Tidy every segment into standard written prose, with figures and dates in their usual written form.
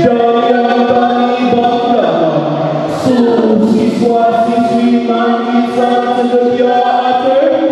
dan yang kami banggakan seluruh siswa-siswi Insan Cendekia Academy.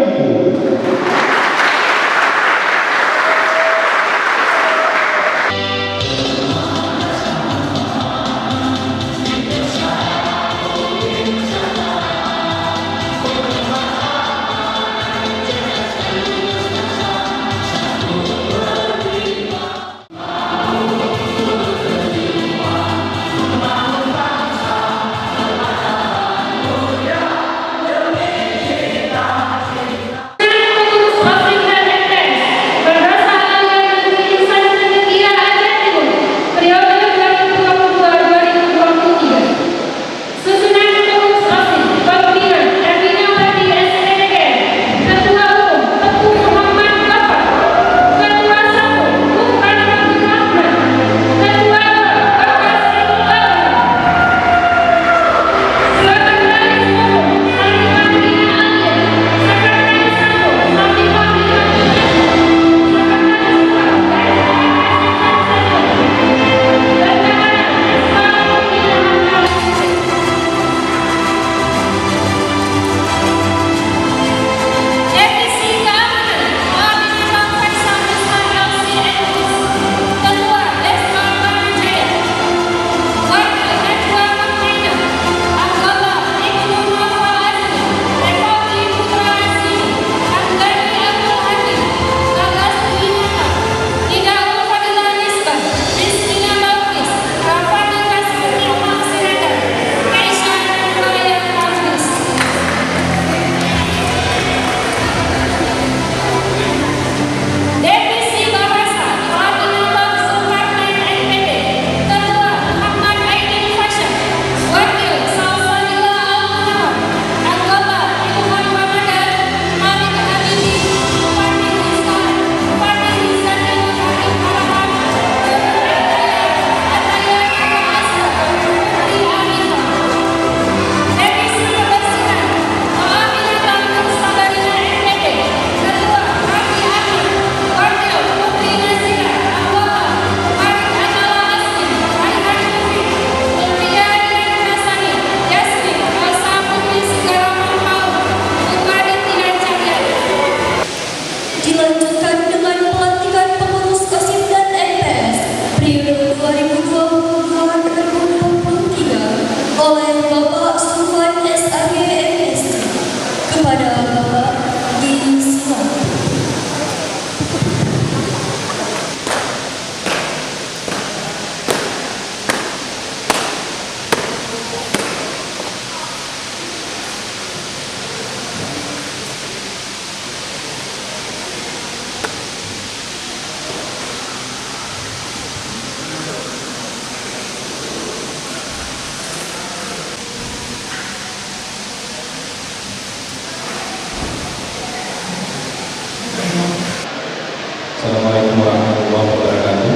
Assalamualaikum warahmatullahi wabarakatuh.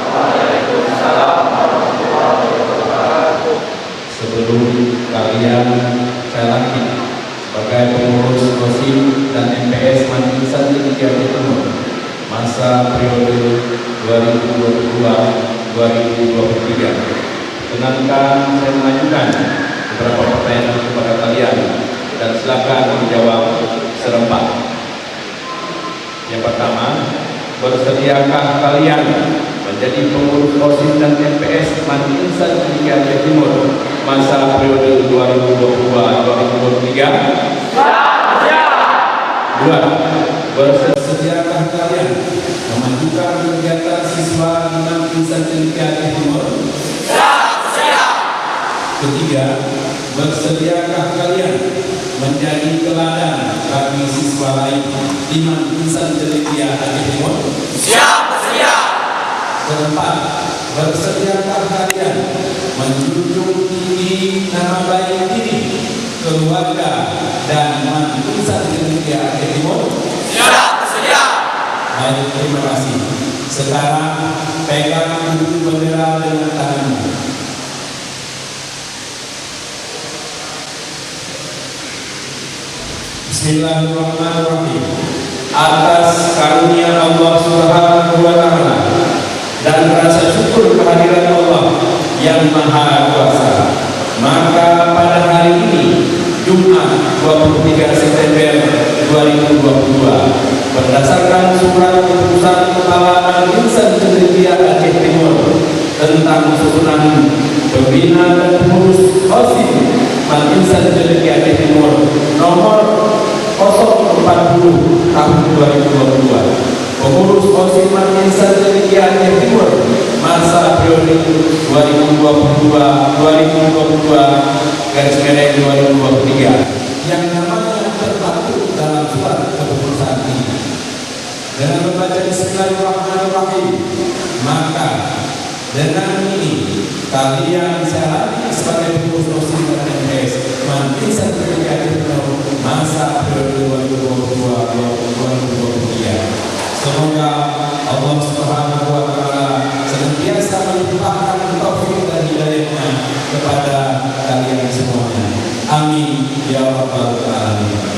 Waalaikumsalam warahmatullahi wabarakatuh. Sebelum kalian saya lantik sebagai pengurus OSIS dan MPS Insan Cendekia Timur masa periode 2022-2023. Kenankan saya mengajukan beberapa pertanyaan kepada kalian dan silakan menjawab serempak. Yang pertama, bersediakah kalian menjadi pengurus OSIS dan MPS Insan Cendekia Timur masa periode 2022-2023? Dua, bersediakah kalian memajukan kegiatan siswa Insan Cendekia Timur? Ketiga, bersediakah kalian menjadi teladan bagi siswa lain di Insan Cendekia Timur? Siap, bersedia. Keempat, bersediakah kalian menjunjung tinggi nama baik diri, keluarga, dan Insan Cendekia Timur? Siap, bersedia. Baik, terima kasih. Sekarang pegang dulu bendera dengan tanganmu. Bismillahirrahmanirrahim. Atas karunia Allah Subhanahu wa Ta'ala dan rasa syukur kehadiran Allah yang Maha Kuasa. Maka pada hari ini, Jumat 23 September 2022, berdasarkan surat keputusan Kepala Insan Cendekia Aceh Timur tentang susunan pembina dan pengurus OSIS Insan Cendekia Aceh Timur nomor 040 tahun 2022, pengurus OSIS Insan Cendekia Aceh Timur masa periode 2022-2023 yang namanya termaktub dalam surat keputusan ini. Dengan membaca Bismillahirrahmanirrahim, maka dengan ini kalian syarat sebagai pengurus OSIS dan MPS Insan Cendekia Aceh Timur masa periode 2022-2023. Semoga Allah Subhanahu wa Ta'ala senantiasa melimpahkan taufik dan hidayahnya kepada kalian semuanya. Amin ya rabbal alamin.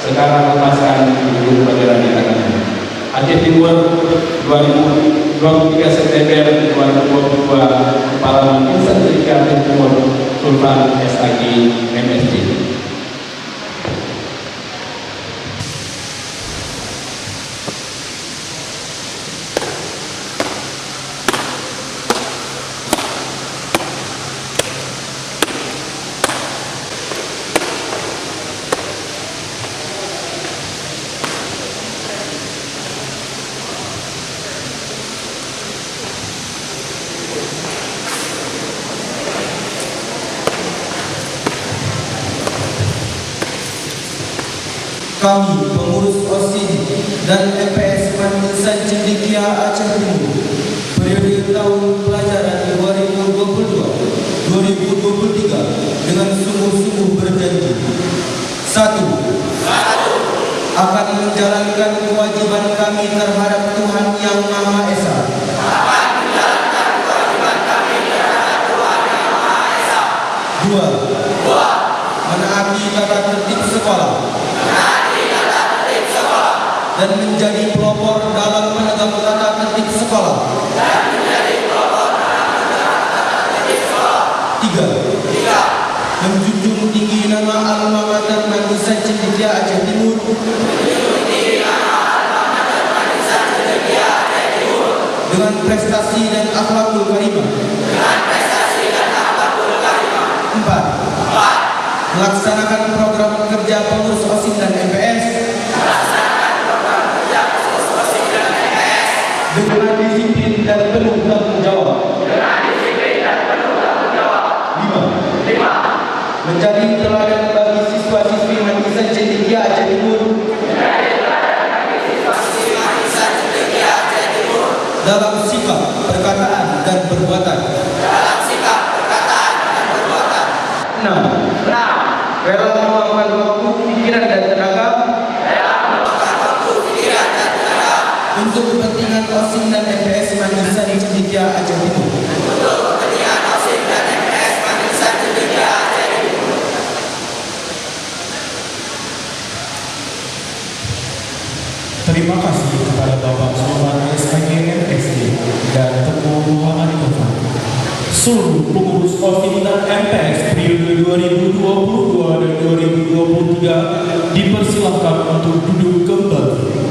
Sekarang lepaskan dulu bendera di tangannya. Aceh Timur 23 September 2022, Kepala Insan Cendekia Aceh Timur Sultan SAG MSD. Kami, pengurus OSIS dan MPS Insan Cendekia Aceh Timur, periode tahun pelajaran 2022-2023 dengan sungguh-sungguh berjanji: 1. Akan menjalankan kewajiban kami terhadap Tuhan Yang Maha Esa. 2. Menaati tata tertib sekolah dan menjadi pelopor dalam menegak tata tertib sekolah. 3. Menjunjung tinggi nama alma mater Insan Cendekia Aceh Timur dengan prestasi dan akhlakul karimah. 4. Melaksanakan program kerja pengurus OSIS dan MPS dengan disiplin dan penuh tanggung jawab. 5. Menjadi teladan bagi siswa-siswi Insan Cendekia Aceh Timur dalam sikap, perkataan, dan perbuatan. 6. Rela meluangkan waktu, pikiran, dan tenaga untuk kepentingan OSIS dan MPS Insan Cendekia Aceh Timur. Terima kasih kepada Bapak Sultan SAG MSD dan Tengku Muhammad Irfan. Seluruh pengurus OSIS dan MPS periode 2022 dan 2023 dipersilahkan untuk duduk kembali.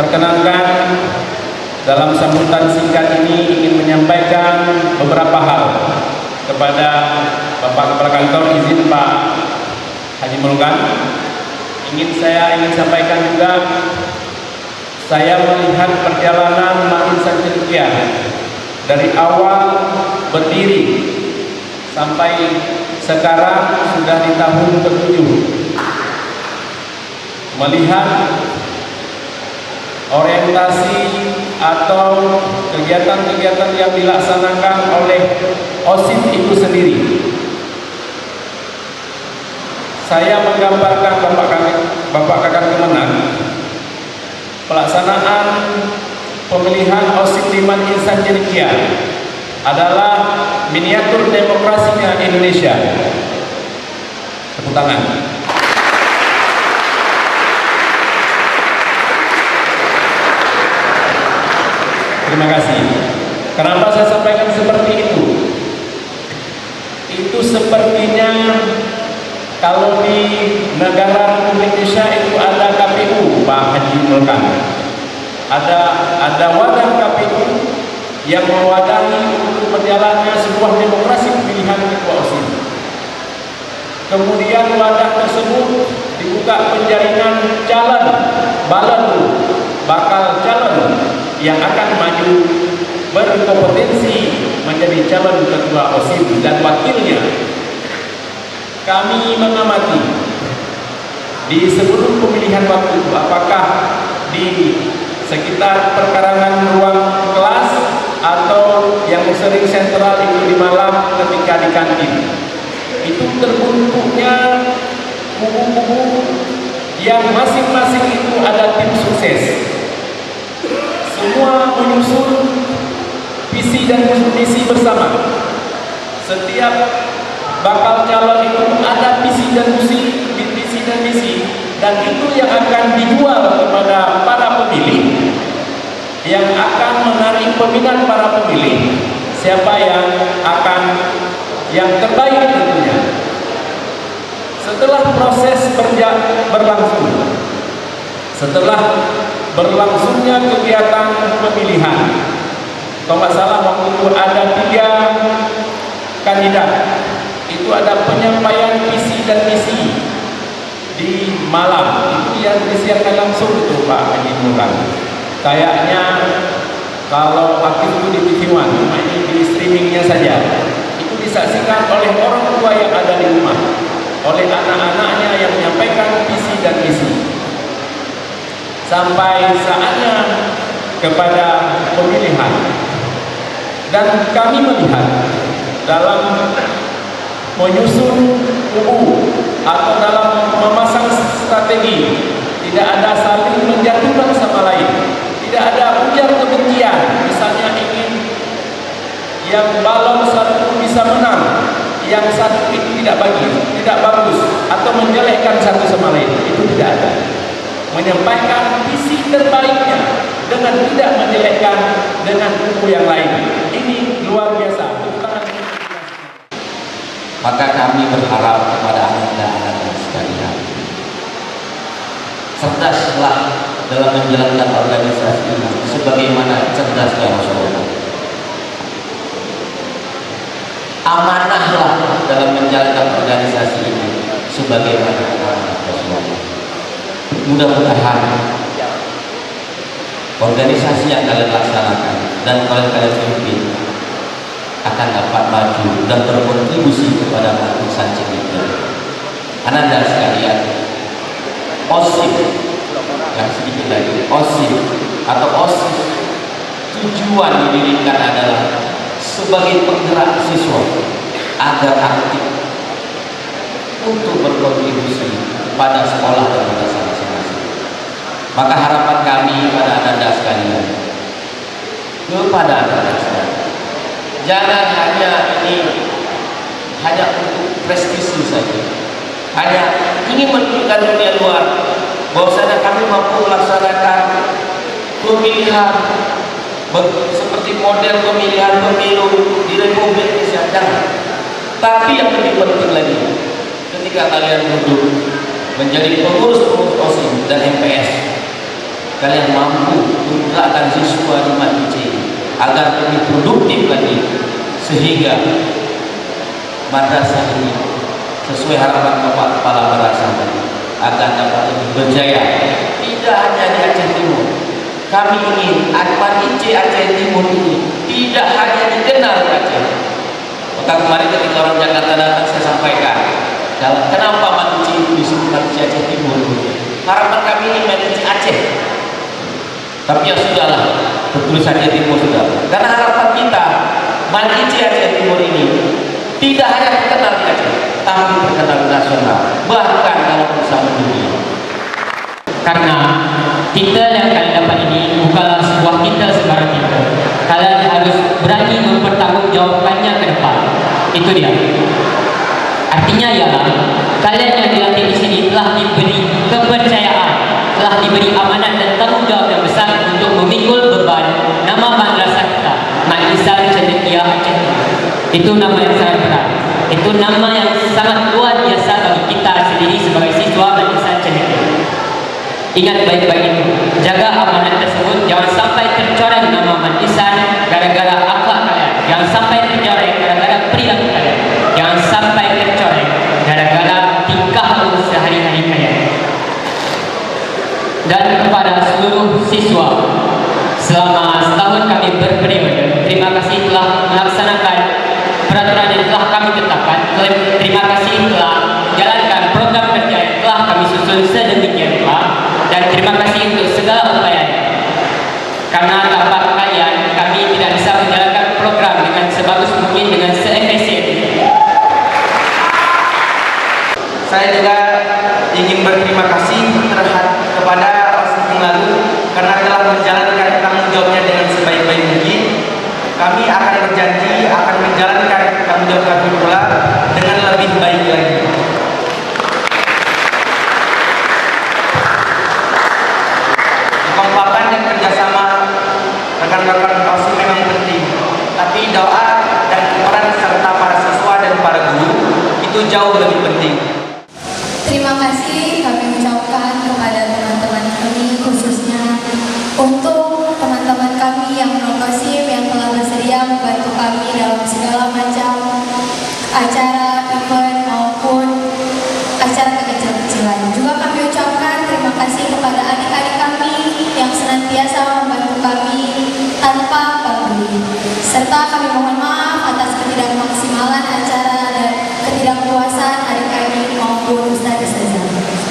perkenankan dalam sambutan singkat ini ingin menyampaikan beberapa hal kepada Bapak Kepala Kantor. Izin Pak Haji Mulkan, saya ingin sampaikan juga, saya melihat perjalanan Mak Insan Cendekia dari awal berdiri sampai sekarang sudah di tahun ke-7, melihat orientasi atau kegiatan-kegiatan yang dilaksanakan oleh OSIP itu sendiri. Saya menggambarkan Bapak Kakak Kemenang, pelaksanaan pemilihan OSIP di Mak Insan Cendekia adalah miniatur demokrasinya Indonesia. Tepuk tangan. Terima kasih. Kenapa saya sampaikan seperti itu? Itu sepertinya kalau di negara Republik Indonesia itu ada KPU, Pak Haji Mulkan. Ada wadah KPU yang mewadahi untuk berjalannya sebuah demokrasi pemilihan ketua OSIP. Kemudian wadah tersebut dibuka penjaringan bakal calon yang akan maju berkompetensi menjadi calon ketua OSIP dan wakilnya. Kami mengamati di sebelum pemilihan waktu itu, apakah di sekitar perkarangan ruang kelas atau yang sering sentral itu di malam ketika di kantin, itu terbentuknya kubu-kubu yang masing-masing itu ada tim sukses. Semua menyusun visi dan misi bersama. Setiap bakal calon itu ada visi dan misi, dan itu yang akan dijual kepada para pemilih, yang akan menarik peminat para pemilih. Siapa yang terbaik tentunya. Setelah proses berlangsungnya kegiatan pemilihan, kalau nggak salah waktu itu ada 3 kandidat. Itu ada penyampaian visi dan misi di malam, itu yang disiarkan langsung itu Pak Haji Mulkan. Kayaknya kalau aktif itu di TV One, ini di streamingnya saja, itu disaksikan oleh orang tua yang ada di rumah, oleh anak-anaknya yang menyampaikan visi dan misi. Sampai saatnya kepada pemilihan, dan kami melihat dalam menyusun kubu atau dalam memasang strategi, tidak ada saling menjatuhkan sama lain, tidak ada ujar kebencian. Misalnya ingin yang balon satu bisa menang, yang satu itu tidak bagus, atau menjelekkan satu sama lain, itu tidak ada. Menyampaikan visi terbaiknya dengan tidak menjelekkan dengan kubu yang lain. Ini luar biasa. Maka kami berharap kepada anak-anak sekalian, cerdaslah dalam menjalankan organisasi ini sebagaimana cerdasnya Rasulullah. Amanahlah dalam menjalankan organisasi ini sebagaimana Rasulullah. Mudah-mudahan organisasi yang kalian laksanakan dan kalian pimpin akan dapat maju dan berkontribusi kepada Mak Insan Cendekia. Ananda sekalian, OSIP yang sedikit lagi, OSIP atau OSIS tujuan didirikan adalah sebagai penggerak siswa agar aktif untuk berkontribusi pada sekolah dan madrasah masing-masing. Maka harapan kami pada Ananda sekalian, kepada Ananda sekalian, jangan hanya untuk prestisi saja, hanya ingin menunjukkan dunia luar bahwasanya kami mampu melaksanakan pemilihan seperti model pemilihan pemilu di Republik Indonesia. Jangan. Tapi yang lebih penting lagi, ketika kalian duduk menjadi pengurus OSIP dan MPS, kalian mampu menggerakkan siswa di MAT agar lebih produktif lagi, sehingga madrasah ini sesuai harapan Bapak Kepala Madrasah agar dapat lebih berjaya. Tidak hanya di Aceh Timur, kami ingin MAT Aceh Timur ini tidak hanya dikenal di Aceh. Maka kemarin ketika orang Jakarta datang, saya sampaikan kenapa MAT itu disebut MAT Aceh Timur. Harapan kami ini MAT Aceh, tapi ya sudahlah, tertulis Aceh Timur sudah. Karena harapan kita MAT Aceh Timur ini tidak hanya terkenal di Aceh, tapi terkenal nasional, bahkan dalam usaha dunia. Karena titel yang kalian dapat ini bukanlah sebuah titel sembarang titel. Kalian harus berani mempertanggungjawabkannya ke depan. Itu dia. Artinya ialah kalian yang dilatih di sini telah diberi kepercayaan, telah diberi amanat dan tanggung jawab yang besar untuk memikul beban nama madrasah kita, MAT Ihsan Cendekia Aceh. Itu nama yang sangat berat. Itu nama yang sangat luar biasa bagi kita sendiri sebagai siswa MAT Ihsan Cendekia. Ingat baik-baik itu, jaga amanat tersebut. Jangan sampai tercoreng nama MAT Ihsan gara-gara akhlak kalian. Jangan sampai tercoreng gara-gara perilaku kalian. Jangan sampai tercoreng gara-gara tingkah laku sehari-hari kalian. Dan kepada seluruh siswa, selama setahun kami berperiode, terima kasih telah melaksanakan peraturan yang telah kami tetapkan. Terima kasih telah menjalankan program kerja yang telah kami susun sedemikian rupa. Dan terima kasih untuk segala upayanya. Karena tanpa kalian, kami tidak bisa menjalankan program dengan sebagus mungkin, dengan seefisien. Saya juga ingin berterima kasih kepada Osis Lalu karena telah menjalankan tanggung jawabnya dengan sebaik-baik mungkin. Kami akan berjanji akan menjalankan tanggung jawab kami pula dengan lebih baik lagi. Kekompakan dan kerjasama rekan-rekan Osis memang penting, tapi doa dan peran serta para siswa dan para guru itu jauh lebih penting. Terima kasih kami ucapkan kepada teman-teman kami, khususnya untuk teman-teman kami yang non-Osim yang telah bersedia membantu kami dalam segala macam acara, event maupun acara kekecil-kecilan. Juga kami ucapkan terima kasih kepada adik-adik kami yang senantiasa membantu kami tanpa pamrih. Serta kami mohon maaf atas ketidakmaksimalan acara dan ketidakpuasan adik-adik maupun ustaz-ustazah.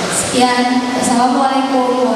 Sekian, wassalamualaikum